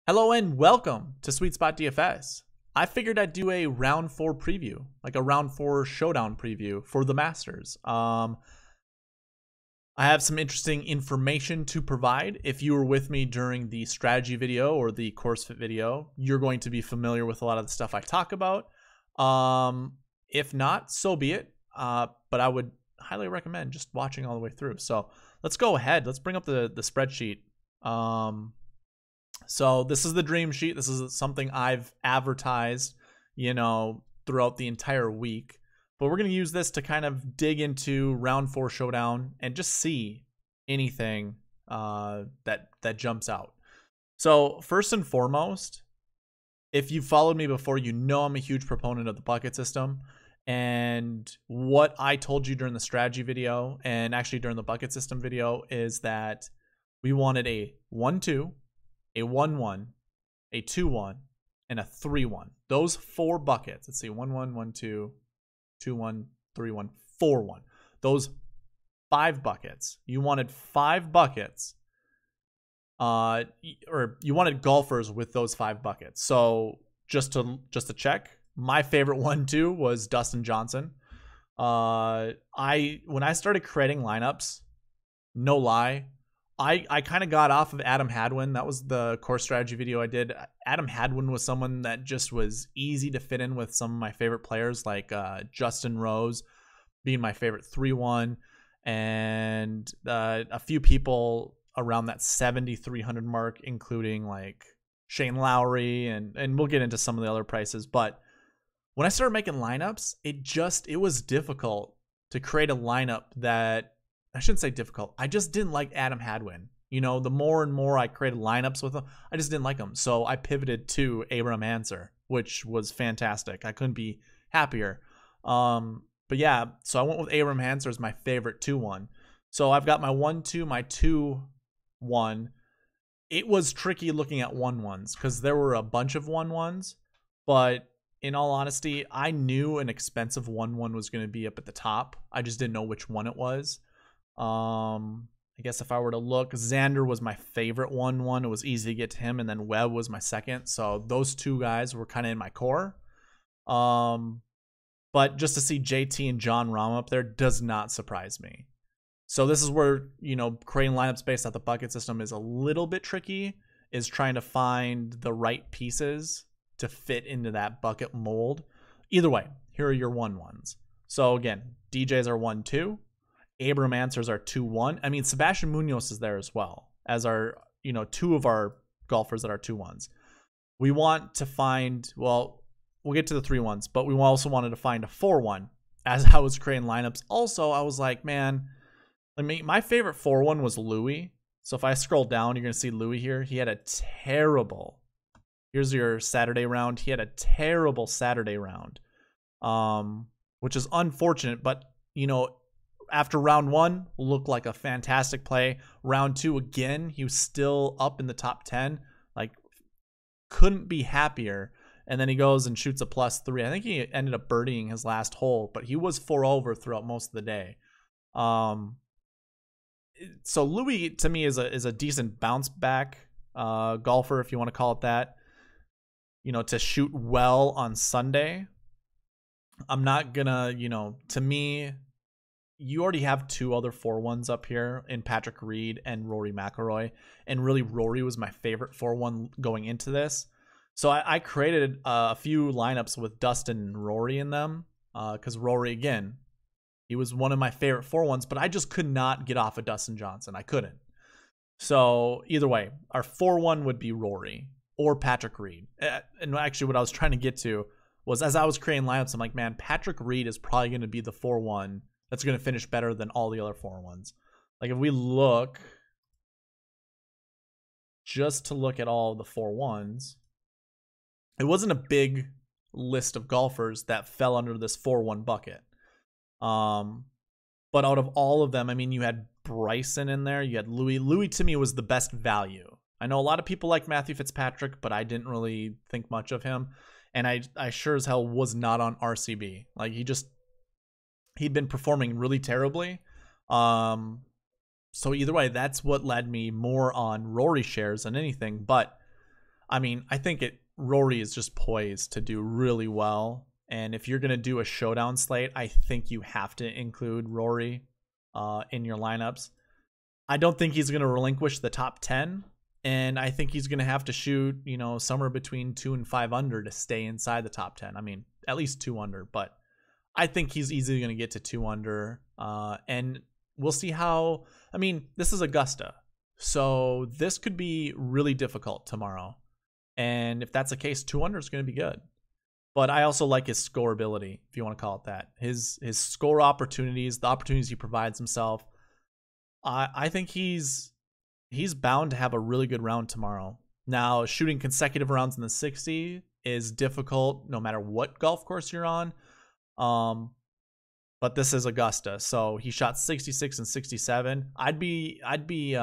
Hello and welcome to SweetSpotDFS. I figured I'd do a round 4 preview, like a round 4 showdown preview for the Masters. I have some interesting information to provide. If you were with me during the strategy video or the course fit video, you're going to be familiar with a lot of the stuff I talk about. If not, so be it. But I would highly recommend just watching all the way through. So let's go ahead. Let's bring up the spreadsheet. So this is the dream sheet. This is something I've advertised, throughout the entire week. But we're going to use this to kind of dig into round 4 showdown and just see anything that jumps out. So first and foremost, if you've followed me before, you know I'm a huge proponent of the bucket system. And what I told you during the strategy video and actually during the bucket system video is that we wanted a 1-2, a 1-1, a 2-1, and a 3-1. Those 4 buckets. Let's see, 1-1, 1-2, 2-1, 3-1, 4-1. Those 5 buckets. You wanted 5 buckets, or you wanted golfers with those 5 buckets. So just to check, my favorite 1-2 was Dustin Johnson. When I started creating lineups, no lie, I kind of got off of Adam Hadwin. That was the course strategy video I did. Adam Hadwin was someone that just was easy to fit in with some of my favorite players, like Justin Rose being my favorite 3-1, and a few people around that 7,300 mark, including like Shane Lowry, and we'll get into some of the other prices. But when I started making lineups, it was difficult to create a lineup that, I shouldn't say difficult, I just didn't like Adam Hadwin. The more and more I created lineups with him, I just didn't like him. So I pivoted to Abraham Ancer, which was fantastic. I couldn't be happier. But yeah, so I went with Abraham Ancer as my favorite 2-1. So I've got my 1-2, my 2-1. It was tricky looking at 1-1s because there were a bunch of 1-1s, but in all honesty, I knew an expensive 1-1 was going to be up at the top. I just didn't know which one it was. I guess if I were to look, Xander was my favorite 1-1. It was easy to get to him, and then Webb was my second. So those 2 guys were kind of in my core. But just to see JT and John Rahm up there does not surprise me. So this is where, creating lineups based off the bucket system is a little bit tricky, is trying to find the right pieces to fit into that bucket mold. Either way, here are your 1-1s. So again, DJs are 1-2. Abraham Ancer's are 2-1. I mean, Sebastian Munoz is there as well as our, 2 of our golfers that are 2-1s. We want to find, well, we'll get to the 3-1s, but we also wanted to find a 4-1 as I was creating lineups. Also, I was like, man, my favorite 4-1 was Louis. So if I scroll down, you're going to see Louis here. He had a terrible, here's your Saturday round. He had a terrible Saturday round, which is unfortunate, but, after round 1, looked like a fantastic play. Round 2, again, he was still up in the top 10. Like, couldn't be happier. And then he goes and shoots a +3. I think he ended up birdieing his last hole, but he was 4 over throughout most of the day. So Louis, to me, is a decent bounce back golfer, if you want to call it that. To shoot well on Sunday. I'm not gonna, to me, you already have 2 other 4-1s up here in Patrick Reed and Rory McIlroy. And really, Rory was my favorite 4-1 going into this. So I created a few lineups with Dustin and Rory in them. Because Rory, again, he was one of my favorite 4-1s, but I just could not get off of Dustin Johnson. I couldn't. So either way, our 4-1 would be Rory or Patrick Reed. And actually what I was trying to get to was, as I was creating lineups, I'm like, man, Patrick Reed is probably going to be the 4-1 that's going to finish better than all the other 4-1s. Like, if we look, just to look at all the 4-1s, it wasn't a big list of golfers that fell under this 4-1 bucket. But out of all of them, I mean, you had Bryson in there. You had Louis. Louis, to me, was the best value. I know a lot of people like Matthew Fitzpatrick, but I didn't really think much of him. And I sure as hell was not on RCB. Like, he'd been performing really terribly. So either way, that's what led me more on Rory shares than anything. But I mean, I think Rory is just poised to do really well. And if you're going to do a showdown slate, I think you have to include Rory in your lineups. I don't think he's going to relinquish the top 10. And I think he's going to have to shoot, you know, somewhere between 2 and 5 under to stay inside the top 10. I mean, at least 2 under, but I think he's easily going to get to 2 under. And we'll see how, I mean, this is Augusta. So this could be really difficult tomorrow. And if that's the case, 2 under is going to be good. But I also like his scoreability, if you want to call it that. His score opportunities, the opportunities he provides himself. I think he's bound to have a really good round tomorrow. Now, shooting consecutive rounds in the 60 is difficult no matter what golf course you're on. But this is Augusta, so he shot 66 and 67. I'd be happy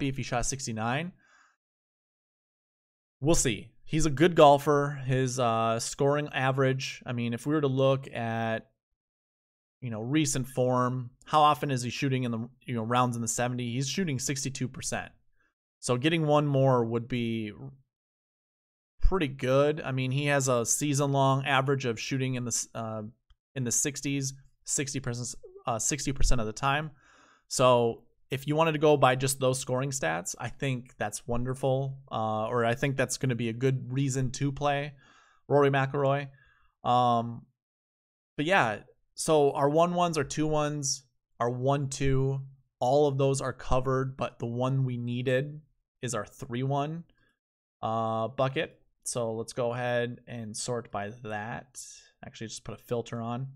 if he shot 69. We'll see. He's a good golfer. His scoring average, I mean, if we were to look at, you know, recent form, how often is he shooting in the, you know, rounds in the 70? He's shooting 62%. So getting one more would be pretty good. I mean, he has a season-long average of shooting in the 60s, 60% of the time. So if you wanted to go by just those scoring stats, I think that's wonderful. Or I think that's going to be a good reason to play Rory McIlroy. But yeah, so our 1-1s, our 2-1s, our 1-2, all of those are covered, but the one we needed is our 3-1 bucket. So let's go ahead and sort by that. Actually, just put a filter on.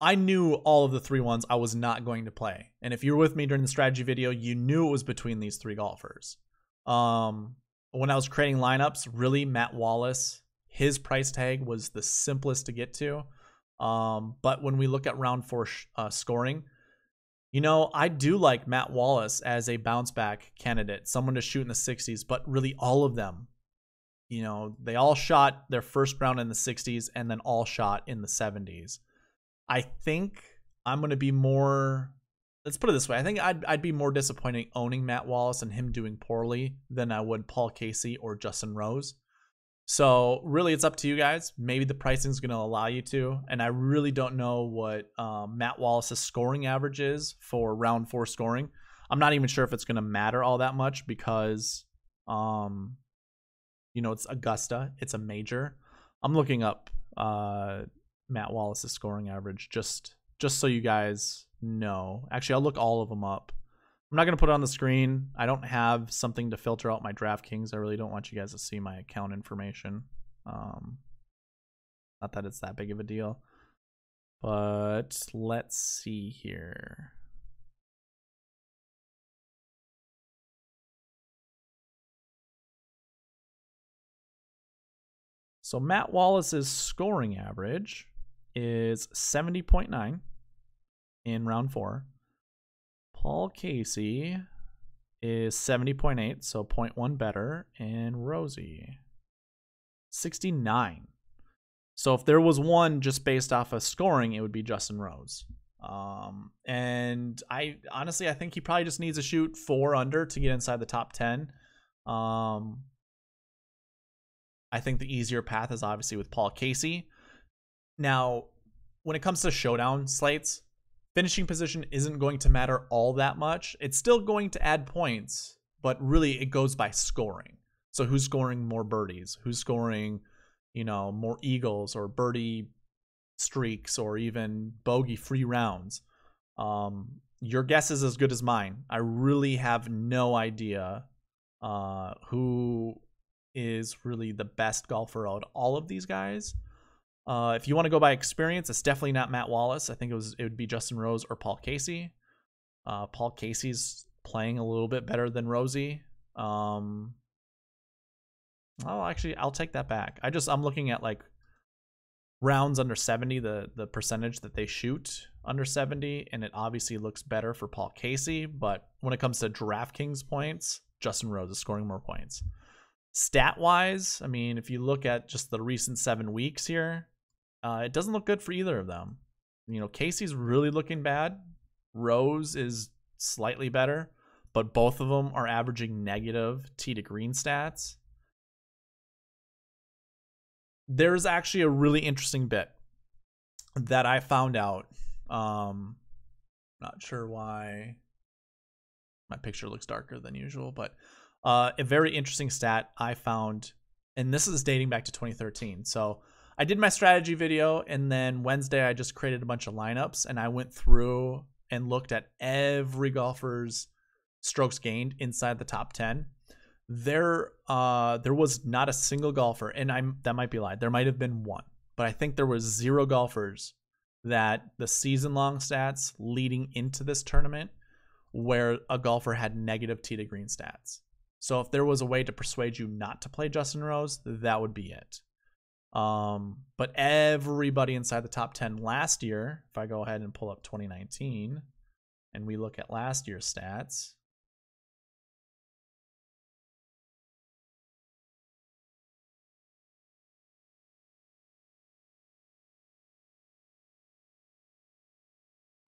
I knew all of the 3-1s I was not going to play. And if you were with me during the strategy video, you knew it was between these 3 golfers. When I was creating lineups, really, Matt Wallace, his price tag was the simplest to get to. But when we look at round 4 scoring, you know, I do like Matt Wallace as a bounce back candidate, someone to shoot in the 60s, but really all of them, you know, they all shot their first round in the 60s and then all shot in the 70s. I think I'm going to be more, let's put it this way. I think I'd be more disappointed owning Matt Wallace and him doing poorly than I would Paul Casey or Justin Rose. So really, it's up to you guys. Maybe the pricing is going to allow you to. And I really don't know what Matt Wallace's scoring average is for round 4 scoring. I'm not even sure if it's going to matter all that much because, you know, it's Augusta. It's a major. I'm looking up Matt Wallace's scoring average just so you guys know. Actually, I'll look all of them up. I'm not going to put it on the screen. I don't have something to filter out my DraftKings. I really don't want you guys to see my account information. Not that it's that big of a deal. But let's see here. So Matt Wallace's scoring average is 70.9 in round 4. Paul Casey is 70.8, so 0.1 better, and Rosie 69. So if there was one just based off of scoring, it would be Justin Rose. And I think he probably just needs to shoot 4 under to get inside the top 10. I think the easier path is obviously with Paul Casey. Now, when it comes to showdown slates, finishing position isn't going to matter all that much. It's still going to add points, but really it goes by scoring. So who's scoring more birdies? Who's scoring, you know, more eagles or birdie streaks or even bogey-free rounds? Your guess is as good as mine. I really have no idea who is really the best golfer out of all of these guys. If you want to go by experience, it's definitely not Matt Wallace. I think it would be Justin Rose or Paul Casey. Paul Casey's playing a little bit better than Rosie. Oh, actually, I'll take that back. I'm looking at like rounds under 70, the percentage that they shoot under 70, and it obviously looks better for Paul Casey. But when it comes to DraftKings points, Justin Rose is scoring more points. Stat-wise, I mean, if you look at just the recent 7 weeks here, it doesn't look good for either of them. You know, Casey's really looking bad. Rose is slightly better. but both of them are averaging negative tee to green stats. There's actually a really interesting bit that I found out. Not sure why my picture looks darker than usual, but a very interesting stat I found, and this is dating back to 2013. So I did my strategy video, and then Wednesday I just created a bunch of lineups, and I went through and looked at every golfer's strokes gained inside the top 10. There was not a single golfer, and that might be a lie. There might have been one, but I think there was 0 golfers that the season-long stats leading into this tournament where a golfer had negative tee to green stats. So if there was a way to persuade you not to play Justin Rose, that would be it. But everybody inside the top 10 last year, if I go ahead and pull up 2019 and we look at last year's stats,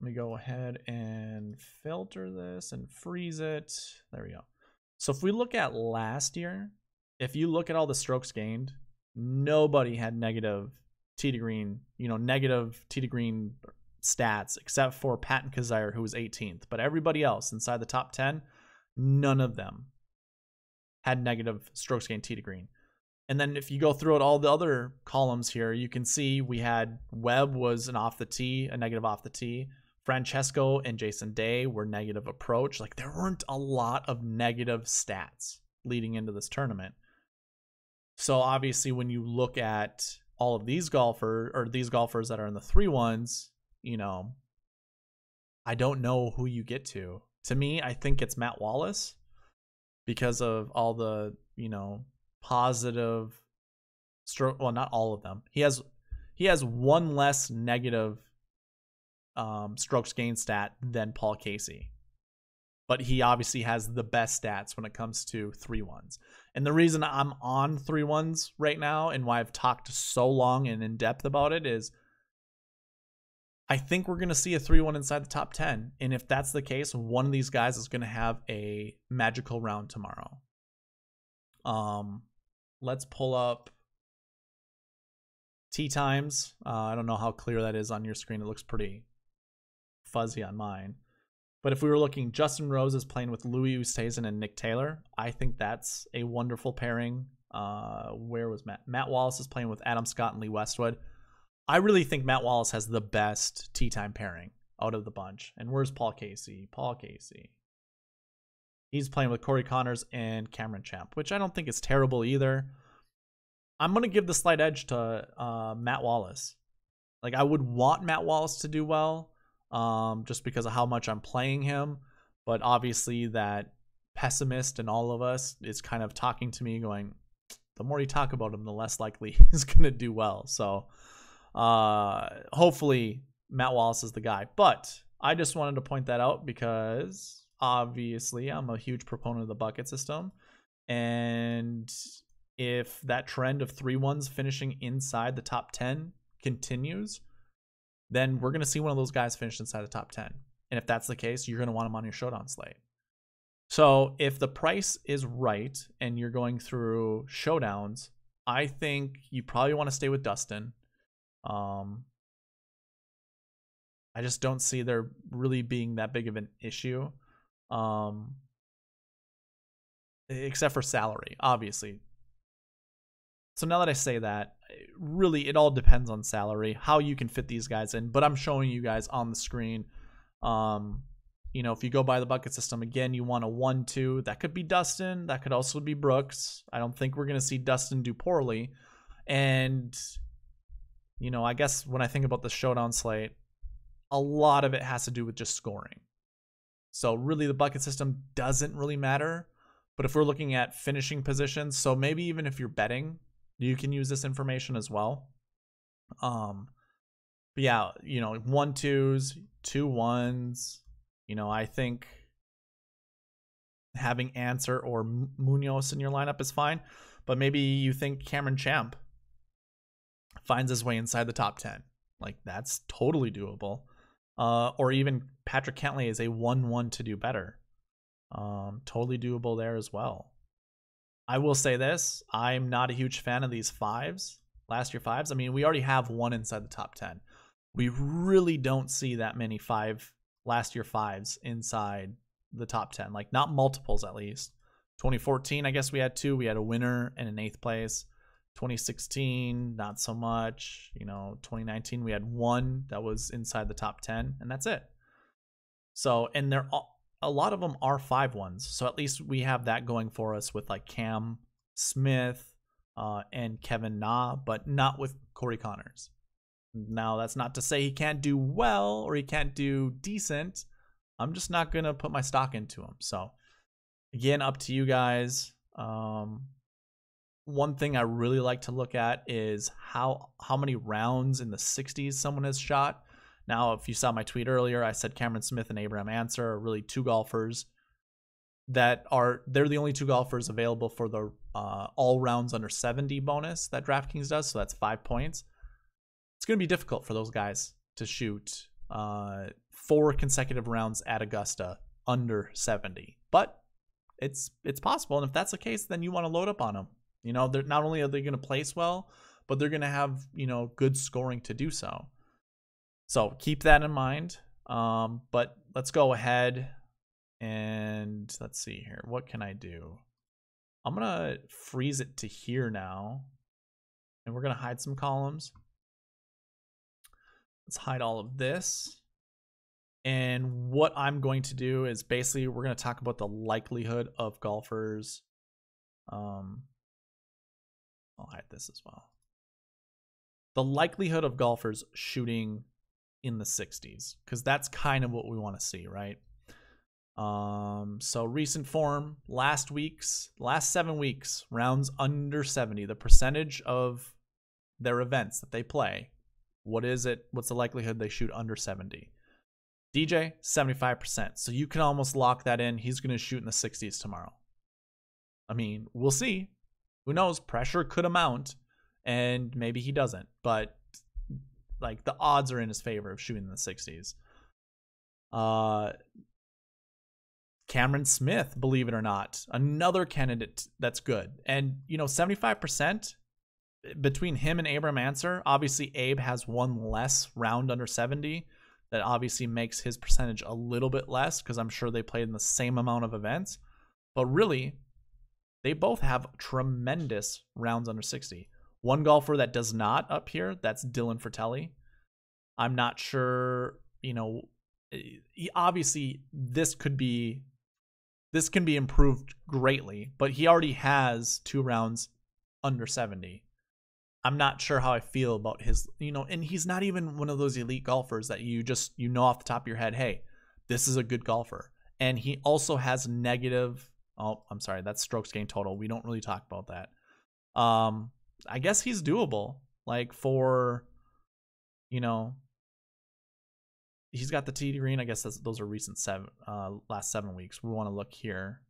let me go ahead and filter this and freeze it. There we go. So if we look at last year, if you look at all the strokes gained, nobody had negative tee to green, negative tee to green stats except for Patton Kizzire, who was 18th. But everybody else inside the top 10, none of them had negative strokes gained tee to green. And then if you go through it, all the other columns here, you can see we had Webb was an off the tee, a negative off the tee. Francesco and Jason Day were negative approach. Like, there weren't a lot of negative stats leading into this tournament. So obviously when you look at all of these golfers, or these golfers that are in the 3-1s, I don't know who you get to. To me, I think it's Matt Wallace because of all the, positive stroke. Well, not all of them. He has one less negative strokes gained stat than Paul Casey, but he obviously has the best stats when it comes to 3-1s. And the reason I'm on 3-1s right now and why I've talked so long and in depth about it is I think we're going to see a 3-1 inside the top 10. And if that's the case, one of these guys is going to have a magical round tomorrow. Let's pull up tee times. I don't know how clear that is on your screen. It looks pretty fuzzy on mine. But if we were looking, Justin Rose is playing with Louis Oosthuizen and Nick Taylor. I think that's a wonderful pairing. Where was Matt? Matt Wallace is playing with Adam Scott and Lee Westwood. I really think Matt Wallace has the best tee time pairing out of the bunch. And where's Paul Casey? Paul Casey. He's playing with Corey Connors and Cameron Champ, which I don't think is terrible either. I'm going to give the slight edge to Matt Wallace. Like, I would want Matt Wallace to do well, just because of how much I'm playing him. But obviously that pessimist in all of us is kind of talking to me going, the more you talk about him, the less likely he's going to do well. So hopefully Matt Wallace is the guy. But I just wanted to point that out because obviously I'm a huge proponent of the bucket system. And if that trend of 3-1s finishing inside the top 10 continues, then we're going to see one of those guys finish inside the top 10. And if that's the case, you're going to want him on your Showdown slate. So if the price is right and you're going through Showdowns, I think you probably want to stay with Dustin. I just don't see there really being that big of an issue. Except for salary, obviously. So now that I say that, really it all depends on salary, how you can fit these guys in. But I'm showing you guys on the screen. If you go by the bucket system, again, you want a 1-2. That could be Dustin. That could also be Brooks. I don't think we're going to see Dustin do poorly. And, I guess when I think about the Showdown slate, a lot of it has to do with just scoring. So really the bucket system doesn't really matter. But if we're looking at finishing positions, so maybe even if you're betting, you can use this information as well. But yeah, 1-2s, 2-1s. I think having Answer or Munoz in your lineup is fine. But maybe you think Cameron Champ finds his way inside the top 10. Like, that's totally doable. Or even Patrick Cantlay is a 1-1 to do better. Totally doable there as well. I will say this, I'm not a huge fan of these fives, last year fives. I mean, we already have one inside the top 10. We really don't see that many last year fives inside the top 10, like not multiples at least. 2014, I guess we had two. We had a winner and an 8th place. 2016, not so much. 2019, we had one that was inside the top 10, and that's it. So, and a lot of them are 5-1s. So at least we have that going for us with like Cam Smith and Kevin Na, but not with Corey Connors. Now, that's not to say he can't do well or he can't do decent. I'm just not going to put my stock into him. So, again, up to you guys. One thing I really like to look at is how many rounds in the 60s someone has shot. Now, if you saw my tweet earlier, I said Cameron Smith and Abraham Answer are really two golfers they're the only two golfers available for the all rounds under 70 bonus that DraftKings does. So that's 5 points. It's going to be difficult for those guys to shoot 4 consecutive rounds at Augusta under 70, but it's possible. And if that's the case, then you want to load up on them. They're not only are they going to place well, but they're going to have, good scoring to do so. So keep that in mind. But let's go ahead and let's see here. What can I do? I'm going to freeze it to here now, and we're going to hide some columns. Let's hide all of this. And what I'm going to do is basically we're going to talk about the likelihood of golfers. I'll hide this as well. The likelihood of golfers shooting in the 60s, because that's kind of what we want to see, right? So recent form, last 7 weeks, rounds under 70, the percentage of their events that they play. What is it? What's the likelihood they shoot under 70? DJ, 75%. So you can almost lock that in. He's going to shoot in the 60s tomorrow. I mean, we'll see. Who knows? Pressure could amount, and maybe he doesn't. But like the odds are in his favor of shooting in the 60s. Cameron Smith, believe it or not, another candidate that's good. And 75% between him and Abraham Answer. Obviously, Abe has one less round under 70. That obviously makes his percentage a little bit less because I'm sure they played in the same amount of events. But really, they both have tremendous rounds under 60. One golfer that does not up here, that's Dylan Fratelli. I'm not sure, obviously this can be improved greatly, but he already has 2 rounds under 70. I'm not sure how I feel about his, and he's not even one of those elite golfers that you off the top of your head, hey, this is a good golfer. And he also has negative, that's strokes gained total. We don't really talk about that. I guess he's doable. Like for, he's got the tee green. I guess those are recent last 7 weeks. We want to look here.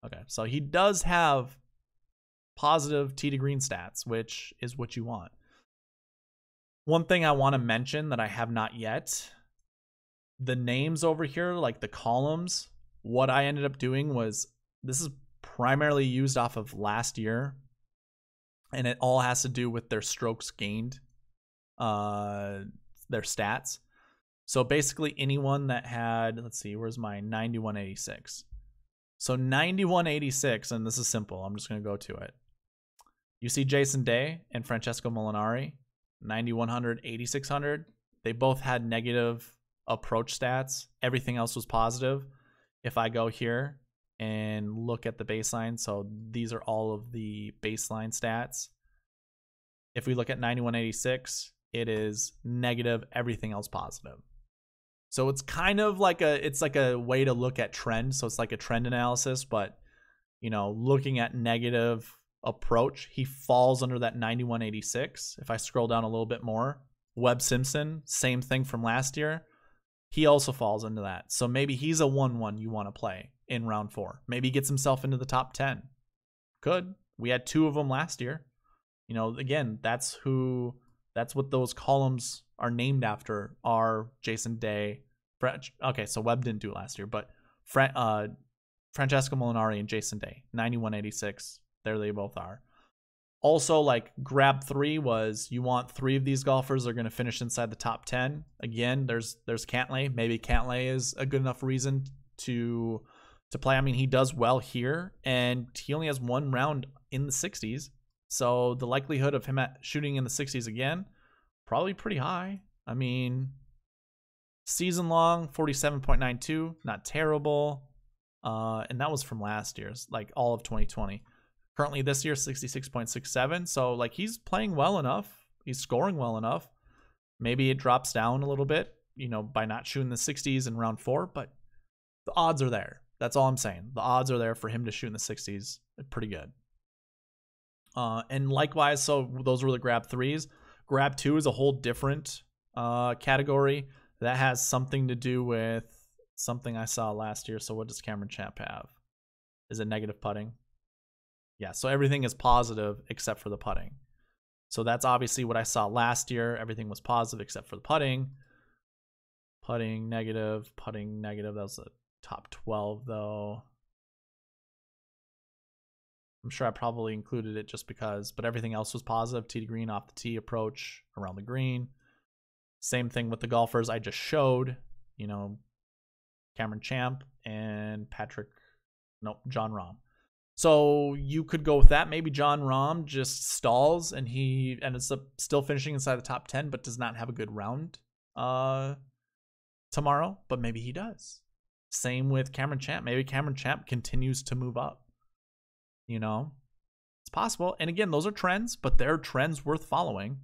Okay, so he does have positive tee to green stats, which is what you want. One thing I want to mention that I have not yet, the names over here, like the columns, what I ended up doing was, this is primarily used off of last year, and it all has to do with their strokes gained, their stats. So basically anyone that had, let's see, where's my 9186? So 9186, and this is simple. I'm just going to go to it. You see Jason Day and Francesco Molinari, 9100, 8600. They both had negative approach stats. Everything else was positive. If I go here and look at the baseline, so these are all of the baseline stats. If we look at 9186, it is negative, everything else positive. So it's kind of like a way to look at trend. So it's like a trend analysis, but looking at negative approach, he falls under that 9186. If I scroll down a little bit more, Webb Simpson, same thing from last year. He also falls into that. So maybe he's a 1-1 you want to play in round 4. Maybe he gets himself into the top 10. Could. We had 2 of them last year. Again, that's what those columns are named after, are Jason Day. Okay, so Webb didn't do it last year, but Francesco Molinari and Jason Day, 91.86. There they both are. Also, like, grab 3 was you want 3 of these golfers are going to finish inside the top 10. Again, there's Cantlay. Maybe Cantlay is a good enough reason to play. I mean, he does well here, and he only has 1 round in the 60s. So the likelihood of him shooting in the 60s again, probably pretty high. I mean, season long, 47.92, not terrible. And that was from last year's, like all of 2020. Currently this year, 66.67. So, like, he's playing well enough. He's scoring well enough. Maybe it drops down a little bit, you know, by not shooting the 60s in round 4, but the odds are there. That's all I'm saying. The odds are there for him to shoot in the 60s. Pretty good. And likewise, so those were the grab 3s. Grab 2 is a whole different category that has something to do with something I saw last year. So what does Cameron Champ have? Is it negative putting? Yeah, so everything is positive except for the putting. So that's obviously what I saw last year. Everything was positive except for the putting. Putting negative. That was the top 12, though. I'm sure I probably included it just because, but everything else was positive. Tee to green, off the tee, approach, around the green. Same thing with the golfers I just showed. You know, Cameron Champ and John Rahm. So you could go with that. Maybe John Rahm just stalls and he ends up still finishing inside the top 10, but does not have a good round tomorrow. But maybe he does. Same with Cameron Champ. Maybe Cameron Champ continues to move up. You know, it's possible. And again, those are trends, but they're trends worth following.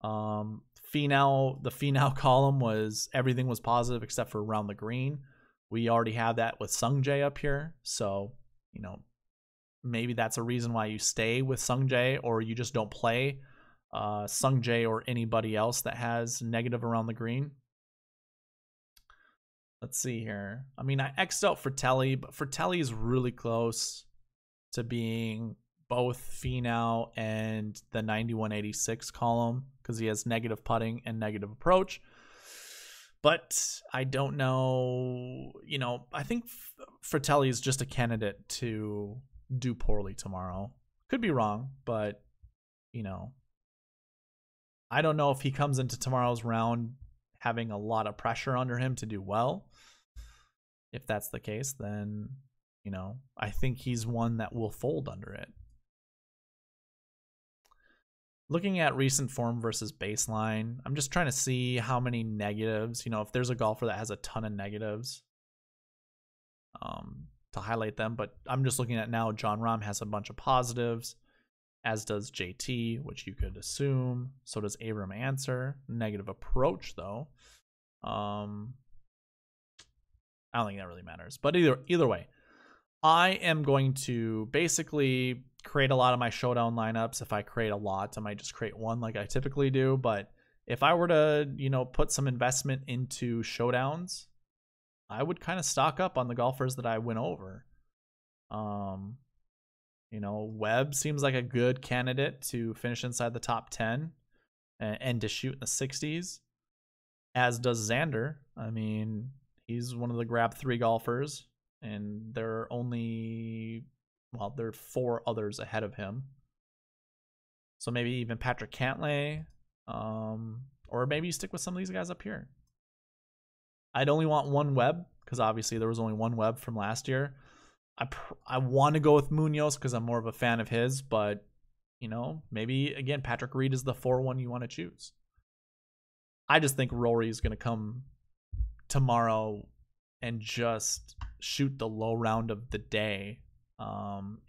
The Finau column was everything was positive except for around the green. We already have that with Sungjae up here. So, you know, maybe that's a reason why you stay with Sungjae, or you just don't play Sungjae or anybody else that has negative around the green. Let's see here. I mean, I X'd out Fratelli, but Fratelli is really close to being both Finau and the 91.86 column because he has negative putting and negative approach. But I don't know, you know, I think Fratelli is just a candidate to do poorly tomorrow. Could be wrong, but, you know, I don't know if he comes into tomorrow's round having a lot of pressure under him to do well. If that's the case, then, you know, I think he's one that will fold under it. Looking at recent form versus baseline, I'm just trying to see how many negatives, you know, if there's a golfer that has a ton of negatives, to highlight them. But I'm just looking at now, John Rahm has a bunch of positives, as does JT, which you could assume. So does Abram Answer. Negative approach, though. I don't think that really matters. But either way, I am going to basically create a lot of my showdown lineups. If I create a lot, I might just create one like I typically do. But if I were to, you know, put some investment into showdowns, I would kind of stock up on the golfers that I went over. You know, Webb seems like a good candidate to finish inside the top 10 and to shoot in the 60s, as does Xander. I mean, he's one of the grab 3 golfers, and there are only, well, there are 4 others ahead of him. So maybe even Patrick Cantlay, or maybe you stick with some of these guys up here. I'd only want one Webb, because obviously there was only one Webb from last year. I want to go with Munoz because I'm more of a fan of his, but, you know, maybe, again, Patrick Reed is the 4-1 you want to choose. I just think Rory is going to come tomorrow and just shoot the low round of the day.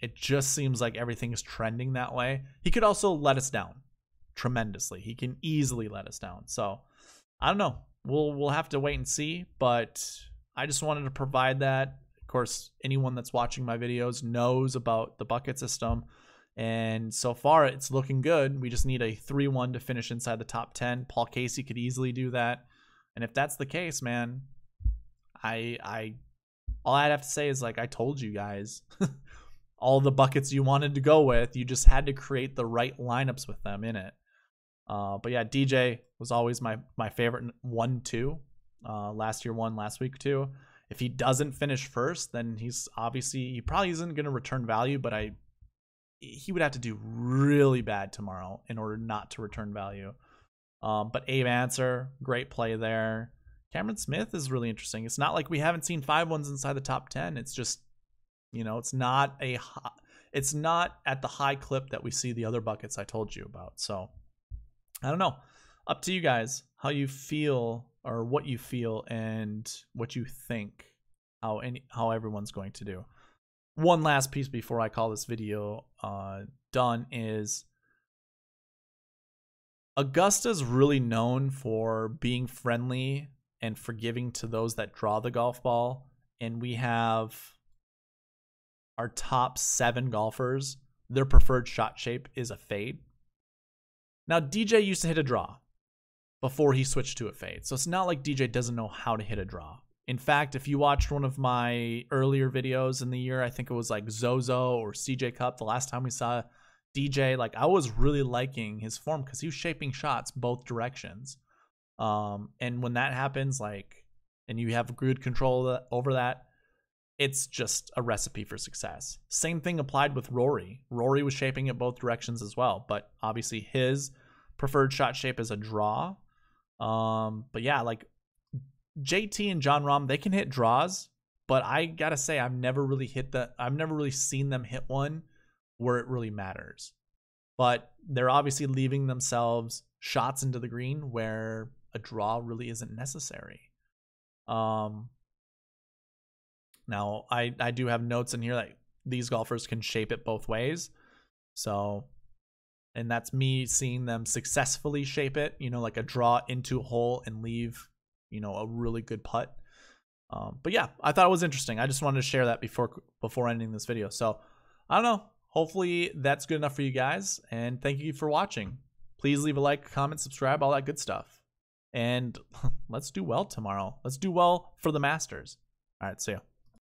It just seems like everything is trending that way. He could also let us down tremendously. He can easily let us down. So I don't know. We'll have to wait and see, but I just wanted to provide that. Of course, anyone that's watching my videos knows about the bucket system, and so far it's looking good. We just need a 3-1 to finish inside the top 10. Paul Casey could easily do that, and if that's the case, man, all I'd have to say is, like, I told you guys, all the buckets you wanted to go with, you just had to create the right lineups with them in it. But yeah, DJ was always my favorite 1-2. Last year won, last week 2. If he doesn't finish first, then he probably isn't going to return value, but he would have to do really bad tomorrow in order not to return value. But Abe Answer, great play there. Cameron Smith is really interesting. It's not like we haven't seen 5-1s inside the top 10. It's just, it's not at the high clip that we see the other buckets I told you about. So I don't know. Up to you guys how you feel, or what you feel, and what you think how everyone's going to do. One last piece before I call this video done is Augusta's really known for being friendly and forgiving to those that draw the golf ball, and we have our top 7 golfers, their preferred shot shape is a fade. Now, DJ used to hit a draw before he switched to a fade, so it's not like DJ doesn't know how to hit a draw. In fact, if you watched one of my earlier videos in the year, I think it was like Zozo or CJ Cup, the last time we saw DJ, like I was really liking his form because he was shaping shots both directions. And when that happens, and you have good control over that, it's just a recipe for success. Same thing applied with Rory. Rory was shaping it both directions as well, but obviously his preferred shot shape is a draw. But yeah, JT and John Rahm, they can hit draws, but I gotta say I've never really seen them hit one where it really matters. But they're obviously leaving themselves shots into the green where a draw really isn't necessary. Now I do have notes in here that these golfers can shape it both ways. So, and that's me seeing them successfully shape it, like a draw into a hole and leave, a really good putt. But yeah, I thought it was interesting. I just wanted to share that before ending this video. So I don't know. Hopefully that's good enough for you guys. And thank you for watching. Please leave a like, comment, subscribe, all that good stuff. And let's do well tomorrow. Let's do well for the Masters. All right, see ya.